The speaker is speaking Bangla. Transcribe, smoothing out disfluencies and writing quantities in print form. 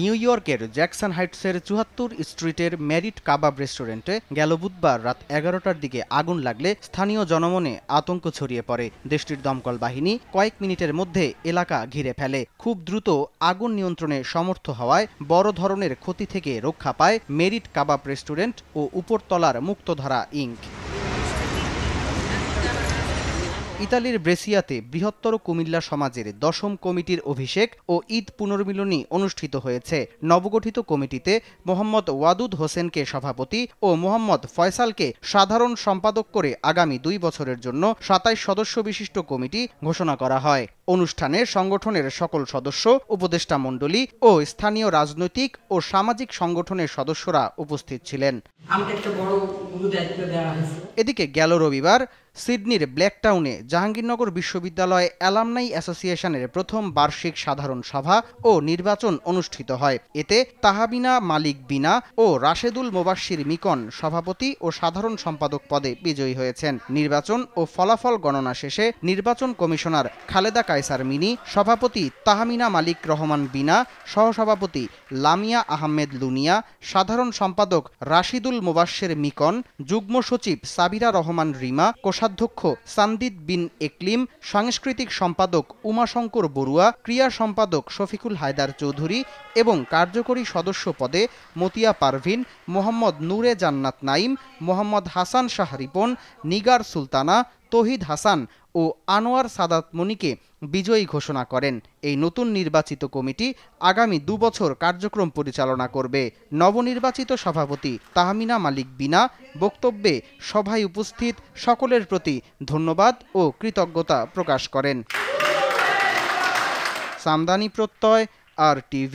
নিউ ইয়র্কের জ্যাকসন হাইটসের ৭৪ স্ট্রিটের মেরিট কাবাব রেস্টুরেন্টে গেল বুধবার রাত ১১টার দিকে আগুন লাগলে স্থানীয় জনমনে আতঙ্ক ছড়িয়ে পড়ে। দেশটির দমকল বাহিনী কয়েক মিনিটের মধ্যে এলাকা ঘিরে ফেলে। খুব দ্রুত আগুন নিয়ন্ত্রণে সমর্থ হওয়ায় বড় ধরনের ক্ষতি থেকে রক্ষা পায় মেরিট কাবাব রেস্টুরেন্ট ও উপরতলার মুক্তধারা ইনক। ইতালির ব্রেসিয়াতে বৃহত্তর কুমিল্লা সমাজের ১০ম কমিটির অভিষেক ও ঈদ পুনর্মিলনী অনুষ্ঠিত হয়েছে। নবগঠিত কমিটিতে মোহাম্মদ ওয়াদুদ হোসেনকে সভাপতি ও মোহাম্মদ ফয়সালকে সাধারণ সম্পাদক করে আগামী ২ বছরের জন্য ২৭ সদস্য বিশিষ্ট কমিটি ঘোষণা করা হয়। অনুষ্ঠানে সংগঠনের সকল সদস্য, উপদেষ্টা মণ্ডলী ও স্থানীয় রাজনৈতিক ও সামাজিক সংগঠনের সদস্যরা উপস্থিত ছিলেন। এদিকে গেল রবিবার সিডনির ব্ল্যাকটাউনে জাহাঙ্গীরনগর বিশ্ববিদ্যালয় অ্যালামনাই অ্যাসোসিয়েশনের প্রথম বার্ষিক সাধারণ সভা ও নির্বাচন অনুষ্ঠিত হয়। এতে তাহমিনা মালিক বিনা ও রাশেদুল মোবাশ্বির মিকন সভাপতি ও সাধারণ সম্পাদক পদে বিজয়ী হয়েছেন। নির্বাচন ও ফলাফল গণনা শেষে নির্বাচন কমিশনার খালেদা কায়সার মিনি, সভাপতি তাহমিনা মালিক রহমান বিনা, সহসভাপতি লামিয়া আহমেদ লুনিয়া, সাধারণ সম্পাদক রাশিদুল মোবাশ্বির মিকন, যুগ্ম সচিব সাবিরা রহমান রিমা, কোষাধ্যক্ষ সান্দিদ বিন একলিম, সাংস্কৃতিক সম্পাদক উমাশঙ্কর বড়ুয়া, ক্রিয়া সম্পাদক শফিকুল হায়দার চৌধুরী এবং কার্যকরী সদস্য পদে মতিয়া পারভিন, মোহাম্মদ নূরে জান্নাত নাইম, মোহাম্মদ হাসান শাহ রিপন, নিগার সুলতানা, তহিদ হাসান ও আনোয়ার সাদাত মনিকে বিজয়ী ঘোষণা করেন। এই নতুন নির্বাচিত কমিটি আগামী ২ বছর কার্যক্রম পরিচালনা করবে। নবনির্বাচিত সভাপতি তাহমিনা মালিক বিনা বক্তব্যে সভায় উপস্থিত সকলের প্রতি ধন্যবাদ ও কৃতজ্ঞতা প্রকাশ করেন। সামদানি প্রত্যয়, RTV।